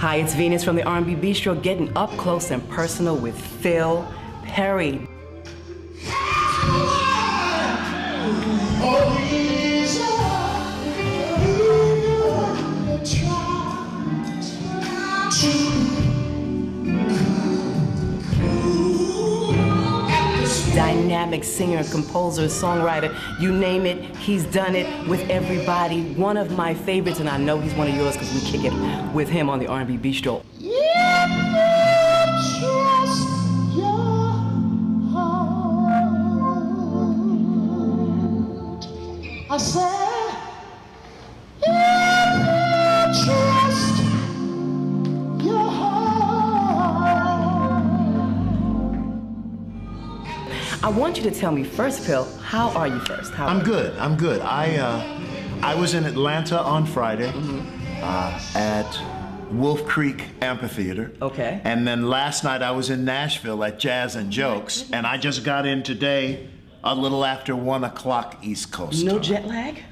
Hi, it's Venus from the R&B Bistro, getting up close and personal with Phil Perry. Dynamic singer, composer, songwriter, you name it, he's done it with everybody. One of my favorites, and I know he's one of yours because we kick it with him on the R&B Bistro. Trust your heart. I said, trust your heart. I want you to tell me first, Phil, how are you first? I'm good. I was in Atlanta on Friday at Wolf Creek Amphitheater. Okay. And then last night I was in Nashville at Jazz and Jokes, and I just got in today a little after 1 o'clock East Coast No time. jet lag?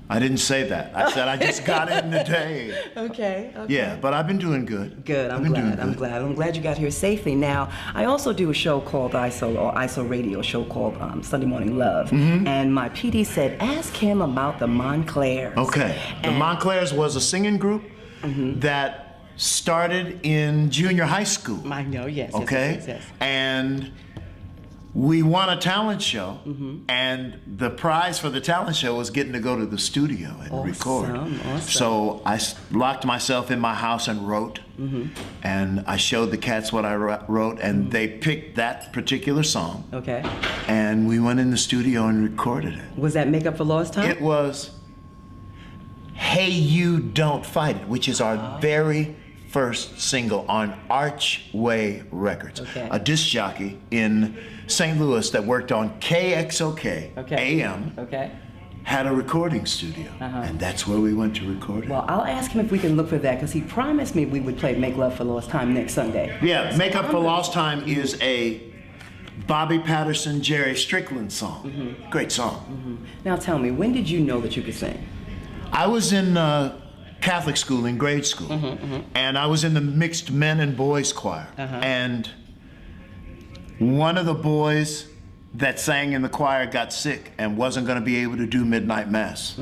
I didn't say that. I said I just got in today. Okay. Yeah, but I've been doing good. Good, I'm glad you got here safely. Now, I also do a show called ISO Radio, a show called Sunday Morning Love. And my PD said, ask him about the Montclairs. Okay, the Montclairs was a singing group that started in junior high school. I know, yes. Okay, yes. And we won a talent show, and the prize for the talent show was getting to go to the studio and record. Awesome. So I locked myself in my house and wrote, and I showed the cats what I wrote, and they picked that particular song. Okay. And we went in the studio and recorded it. Was that Make Up for Lost Time? It was Hey You Don't Fight It, which is our very first single on Archway Records, a disc jockey in St. Louis that worked on KXOK AM, had a recording studio, and that's where we went to record it. Well, I'll ask him if we can look for that, because he promised me we would play Make Love for Lost Time next Sunday. Yeah, Make Up for Lost Time is a Bobby Patterson, Jerry Strickland song. Great song. Now tell me, when did you know that you could sing? I was in Catholic school in grade school, and I was in the mixed men and boys choir, and one of the boys that sang in the choir got sick and wasn't going to be able to do midnight mass.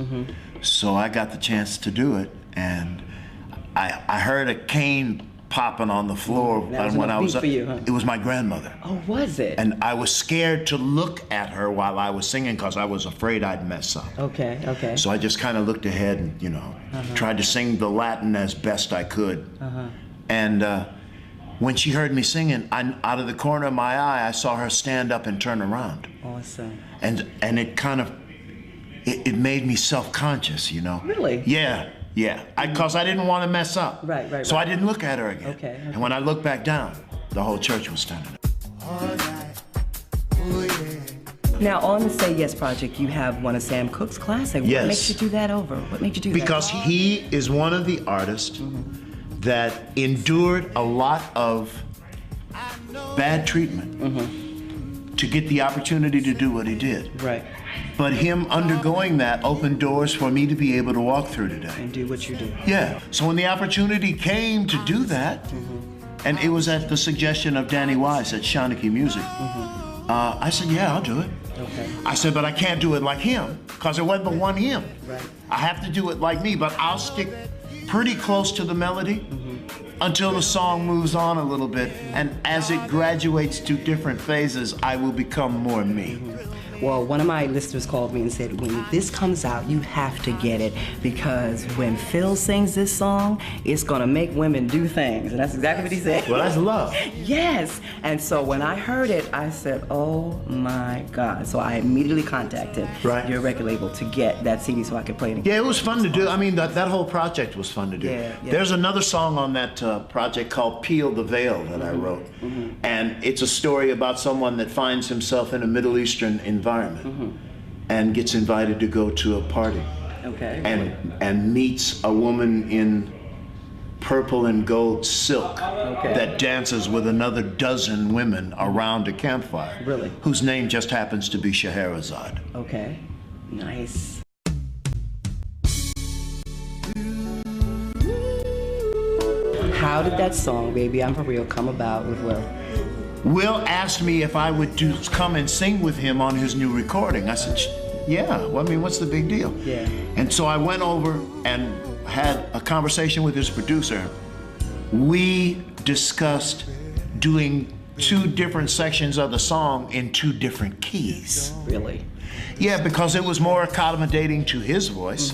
So I got the chance to do it, and I heard a cane popping on the floor when I was up. It was my grandmother. Oh, was it? And I was scared to look at her while I was singing because I was afraid I'd mess up. Okay. So I just kind of looked ahead and, tried to sing the Latin as best I could. And when she heard me singing, out of the corner of my eye, I saw her stand up and turn around. Awesome. And it kind of, it made me self-conscious, Really? Yeah. Because I didn't want to mess up. Right. So I didn't look at her again. Okay. And when I looked back down, the whole church was standing up. Now, on the Say Yes project, you have one of Sam Cooke's classics. Yes. What makes you do that over? What made you do because that? he is one of the artists that endured a lot of bad treatment to get the opportunity to do what he did. Right. But him undergoing that opened doors for me to be able to walk through today. And do what you do. Yeah. So when the opportunity came to do that, and it was at the suggestion of Danny Wise at Shawnee Music, I said, yeah, I'll do it. Okay. I said, but I can't do it like him, because it wasn't the one him. Right. I have to do it like me, but I'll stick pretty close to the melody until the song moves on a little bit, and as it graduates to different phases, I will become more me. Well, one of my listeners called me and said, when this comes out, you have to get it, because when Phil sings this song, it's gonna make women do things. And that's exactly what he said. Well, that's love. Yes. And so when I heard it, I said, oh my God. So I immediately contacted your record label to get that CD so I could play it again. Yeah, it was fun to do. I mean, that whole project was fun to do. Yeah. There's another song on that project called Peel the Veil that I wrote. And it's a story about someone that finds himself in a Middle Eastern environment and gets invited to go to a party. Okay. And meets a woman in purple and gold silk that dances with another dozen women around a campfire. Really? Whose name just happens to be Scheherazade. Okay. Nice. How did that song, Baby I'm For Real, come about with Will? Will asked me if I would come and sing with him on his new recording. I said, yeah, well, I mean, what's the big deal? Yeah. And so I went over and had a conversation with his producer. We discussed doing 2 different sections of the song in 2 different keys. Really? Yeah, because it was more accommodating to his voice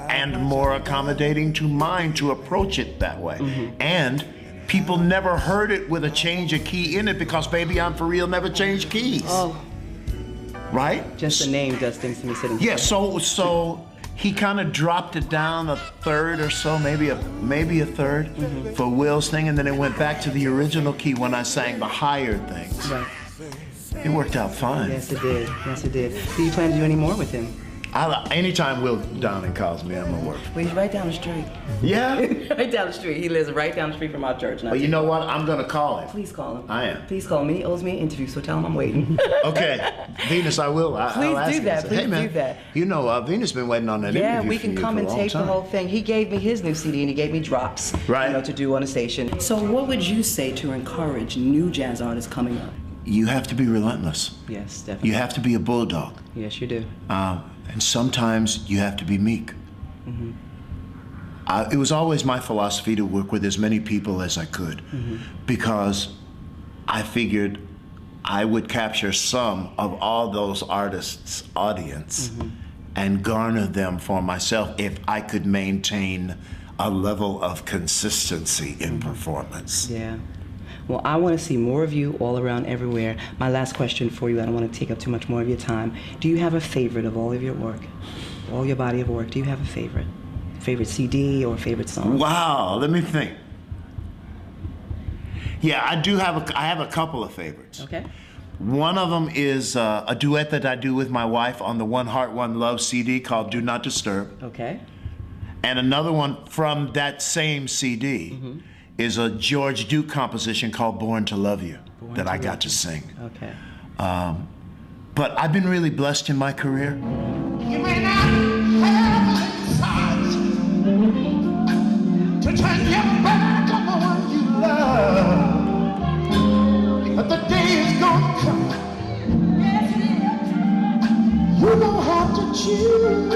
and more accommodating to mine to approach it that way. And people never heard it with a change of key in it because Baby I'm For Real never changed keys. Oh. Right? Just the name does things to me sitting Yeah, so he kind of dropped it down a third or so, maybe a third for Will's thing, and then it went back to the original key when I sang the higher things. Right. It worked out fine. Yes, it did. Yes, it did. Do you plan to do any more with him? Anytime Will Downing calls me, I'm gonna work. Well, he's right down the street. Yeah? Right down the street. He lives right down the street from our church. But you know what? I'm gonna call him. Please call him. I am. Please call him. He owes me an interview, so tell him I'm waiting. Okay, Venus, I will. Please I'll ask do him. that. Say, Please hey, man, do that. You know, Venus been waiting on that Yeah, interview we for can you come for a and long tape the time. whole thing. He gave me his new CD and he gave me drops, Right. to do on the station. So what would you say to encourage new jazz artists coming up? You have to be relentless. Yes, definitely. You have to be a bulldog. Yes, you do. And sometimes you have to be meek. It was always my philosophy to work with as many people as I could because I figured I would capture some of all those artists' audience and garner them for myself if I could maintain a level of consistency in performance. Yeah. Well, I want to see more of you all around everywhere. My last question for you, I don't want to take up too much more of your time. Do you have a favorite of all of your work? All your body of work, do you have a favorite? Favorite CD or favorite song? Wow, let me think. Yeah, I have a couple of favorites. Okay. One of them is a duet that I do with my wife on the One Heart, One Love CD called Do Not Disturb. Okay. And another one from that same CD is a George Duke composition called Born to Love You that I got to sing. Okay. But I've been really blessed in my career. You may not have insight to turn your back on the one you love, but the day is gonna come. You're gonna have to choose.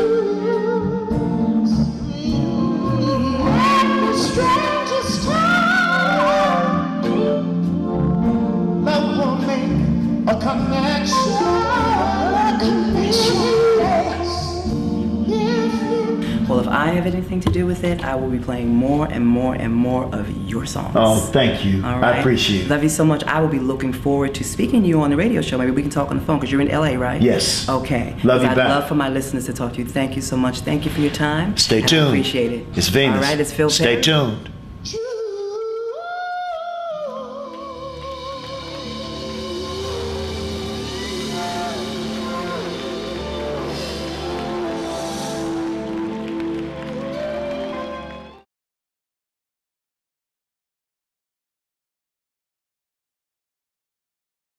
At the strangest time, love will make a connection. Well, if I have anything to do with it, I will be playing more and more and more of your songs. Oh, thank you. All right. I appreciate it. Love you so much. I will be looking forward to speaking to you on the radio show. Maybe we can talk on the phone because you're in LA, right? Yes. Okay. Love you I'd back. love for my listeners to talk to you. Thank you so much. Thank you for your time. Stay And tuned. I appreciate it. It's Venus. All right, it's Phil Stay Perry. tuned.